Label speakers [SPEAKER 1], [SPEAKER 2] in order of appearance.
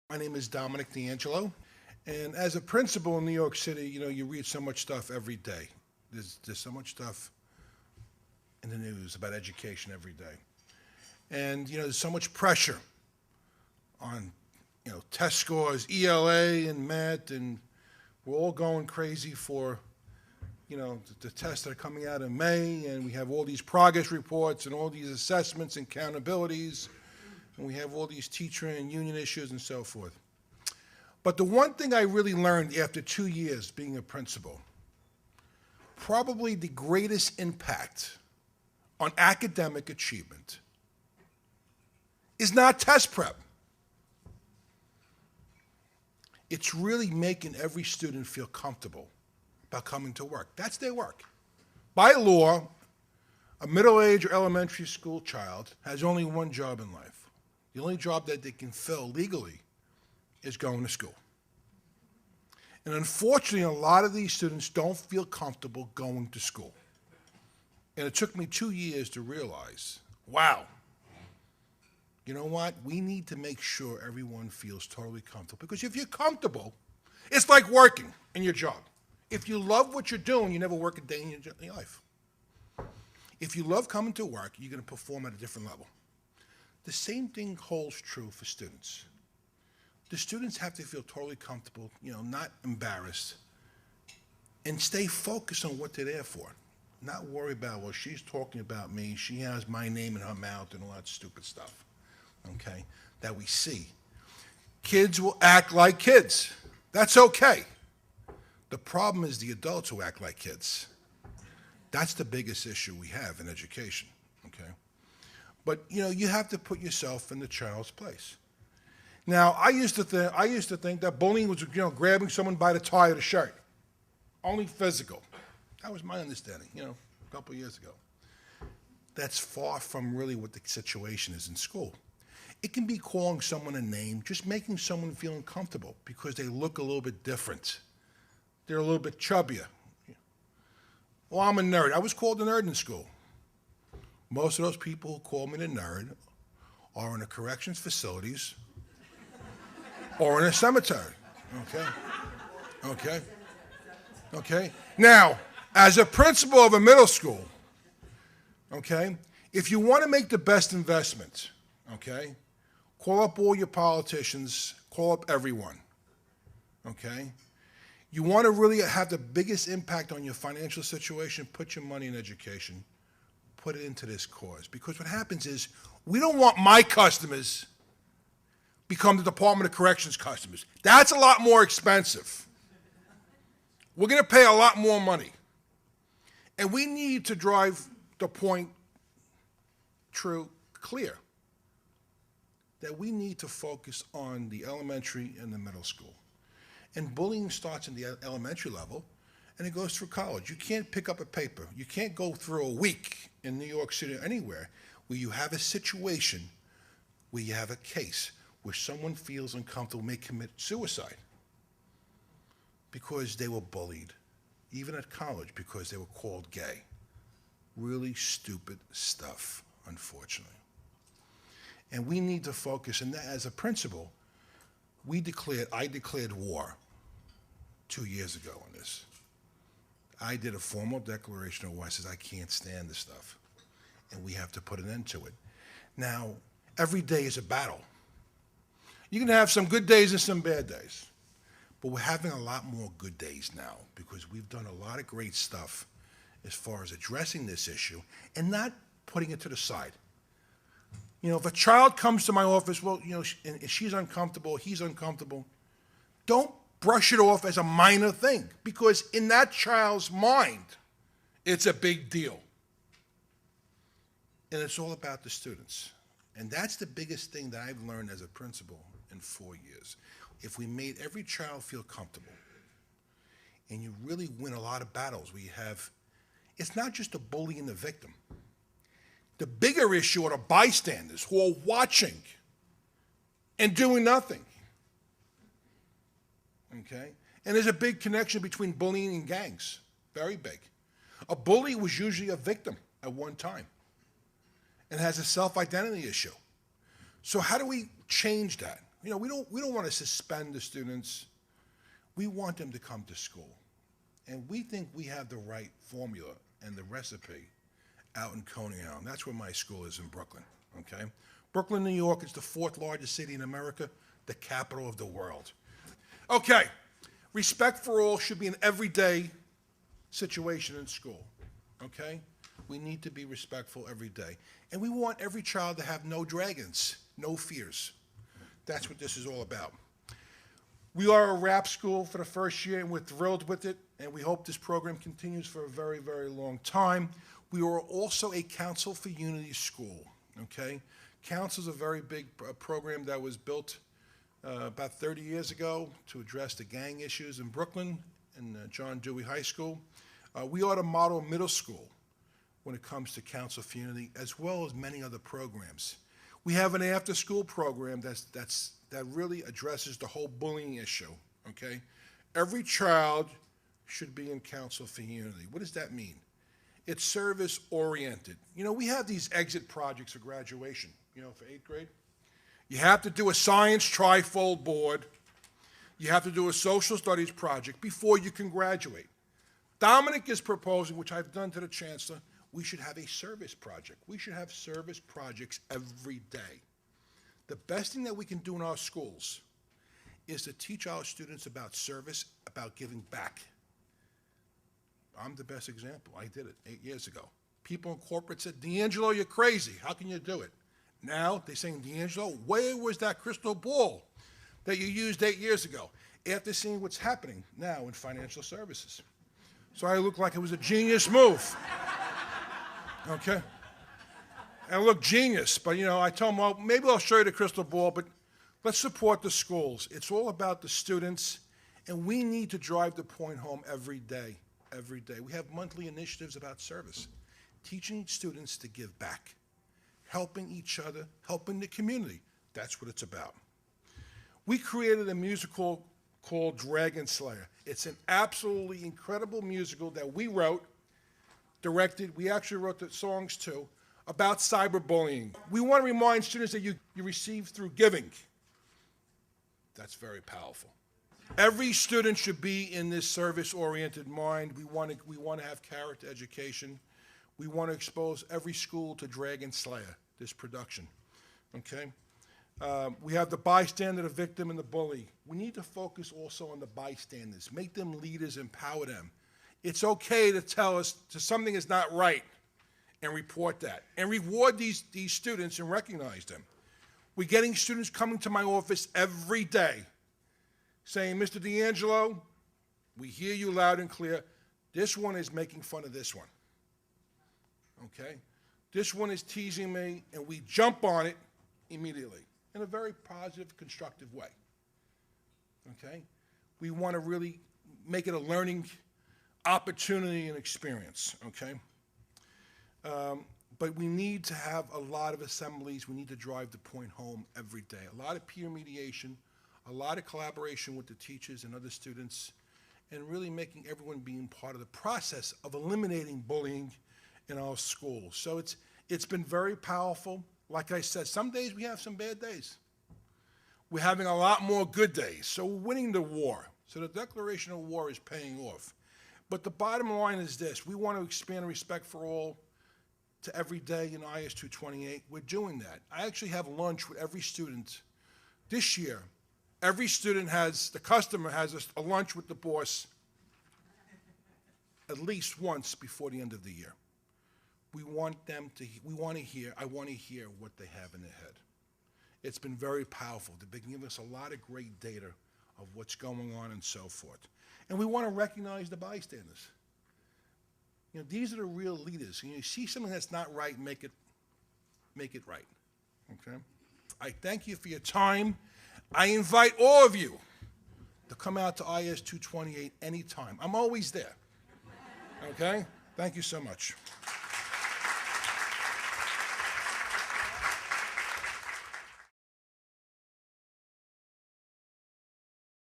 [SPEAKER 1] My name is Domenic DeAngelo, and as a principal in New York City, you read so much stuff every day. There's so much stuff in the news about education every day, and there's so much pressure on test scores, ELA and math, and we're all going crazy for the tests that are coming out in May, and we have all these progress reports and all these assessments and accountabilities, and we have all these teacher and union issues and so forth. But the one thing I really learned after 2 years being a principal, probably the greatest impact on academic achievement is not test prep. It's really making every student feel comfortable about coming to work. That's their work. By law, a middle-aged or elementary school child has only one job in life. The only job that they can fill legally is going to school. And unfortunately, a lot of these students don't feel comfortable going to school. And it took me 2 years to realize, wow, you know what? We need to make sure everyone feels totally comfortable. Because if you're comfortable, it's like working in your job. If you love what you're doing, you never work a day in your life. If you love coming to work, you're going to perform at a different level. The same thing holds true for students. The students have to feel totally comfortable, not embarrassed, and stay focused on what they're there for. Not worry about, well, she's talking about me, she has my name in her mouth, and all that stupid stuff, okay, that we see. Kids will act like kids. That's okay. The problem is the adults who act like kids. That's the biggest issue we have in education, okay? But, you have to put yourself in the child's place. Now, I used to think that bullying was, grabbing someone by the tie of the shirt. Only physical. That was my understanding, a couple of years ago. That's far from really what the situation is in school. It can be calling someone a name, just making someone feel uncomfortable because they look a little bit different. They're a little bit chubbier. Well, I'm a nerd. I was called a nerd in school. Most of those people who call me the nerd are in the corrections facilities or in a cemetery, okay? Now, as a principal of a middle school, if you want to make the best investment, call up all your politicians, call up everyone, You want to really have the biggest impact on your financial situation, put your money in education, put it into this cause. Because what happens is, we don't want my customers become the Department of Corrections customers. That's a lot more expensive. We're going to pay a lot more money. And we need to drive the point clear that we need to focus on the elementary and the middle school. And bullying starts in the elementary level, and it goes through college. You can't pick up a paper. You can't go through a week in New York City or anywhere where you have a situation where you have a case where someone feels uncomfortable, may commit suicide because they were bullied, even at college, because they were called gay. Really stupid stuff, unfortunately. And we need to focus, and as a principal, I declared war 2 years ago on this. I did a formal declaration of war. I said, I can't stand this stuff, and we have to put an end to it. Now, every day is a battle. You can have some good days and some bad days, but we're having a lot more good days now because we've done a lot of great stuff as far as addressing this issue and not putting it to the side. If a child comes to my office, well, and she's uncomfortable, he's uncomfortable, don't brush it off as a minor thing, because in that child's mind, it's a big deal. And it's all about the students. And that's the biggest thing that I've learned as a principal in 4 years. If we made every child feel comfortable, and you really win a lot of battles where you have, it's not just the bully and the victim. The bigger issue are the bystanders who are watching and doing nothing. And there's a big connection between bullying and gangs, very big. A bully was usually a victim at one time and has a self-identity issue. So how do we change that? We don't want to suspend the students. We want them to come to school. And we think we have the right formula and the recipe out in Coney Island. That's where my school is in Brooklyn, okay? Brooklyn, New York is the 4th largest city in America, the capital of the world. Okay, respect for all should be an everyday situation in school, okay? We need to be respectful every day. And we want every child to have no dragons, no fears. That's what this is all about. We are a rap school for the first year, and we're thrilled with it, and we hope this program continues for a very, very long time. We are also a Council for Unity school, okay? Council is a very big program that was built about 30 years ago to address the gang issues in Brooklyn and John Dewey High School. We are the model middle school when it comes to Council for Unity, as well as many other programs. We have an after-school program that really addresses the whole bullying issue, okay? Every child should be in Council for Unity. What does that mean? It's service-oriented. We have these exit projects for graduation, for 8th grade. You have to do a science trifold board. You have to do a social studies project before you can graduate. Domenic is proposing, which I've done to the chancellor, we should have a service project. We should have service projects every day. The best thing that we can do in our schools is to teach our students about service, about giving back. I'm the best example. I did it 8 years ago. People in corporate said, DeAngelo, you're crazy. How can you do it? Now they're saying, DeAngelo, where was that crystal ball that you used 8 years ago? After seeing what's happening now in financial services. So I look like it was a genius move. Okay? And look, genius, but I told them, well, maybe I'll show you the crystal ball, but let's support the schools. It's all about the students, and we need to drive the point home every day, every day. We have monthly initiatives about service, teaching students to give back, helping each other, helping the community. That's what it's about. We created a musical called Dragon Slayer. It's an absolutely incredible musical that we wrote, directed, we actually wrote the songs too, about cyberbullying. We want to remind students that you receive through giving. That's very powerful. Every student should be in this service-oriented mind. We want to have character education. We want to expose every school to Dragon Slayer, this production, okay? We have the bystander, the victim, and the bully. We need to focus also on the bystanders, make them leaders, empower them. It's okay to tell us something is not right and report that, and reward these students and recognize them. We're getting students coming to my office every day saying, Mr. DeAngelo, we hear you loud and clear. This one is making fun of this one, okay? This one is teasing me, and we jump on it immediately in a very positive, constructive way, okay? We want to really make it a learning opportunity and experience, okay? But we need to have a lot of assemblies. We need to drive the point home every day. A lot of peer mediation, a lot of collaboration with the teachers and other students, and really making everyone being part of the process of eliminating bullying in our schools. So it's been very powerful. Like I said, some days we have some bad days. We're having a lot more good days. So we're winning the war. So the declaration of war is paying off. But the bottom line is this. We want to expand respect for all to every day in IS 228. We're doing that. I actually have lunch with every student. This year, every student the customer has a lunch with the boss at least once before the end of the year. I want to hear what they have in their head. It's been very powerful. They've been giving us a lot of great data of what's going on and so forth. And we want to recognize the bystanders. These are the real leaders. You see something that's not right, make it right, okay? I thank you for your time. I invite all of you to come out to IS 228 anytime. I'm always there, okay? Thank you so much.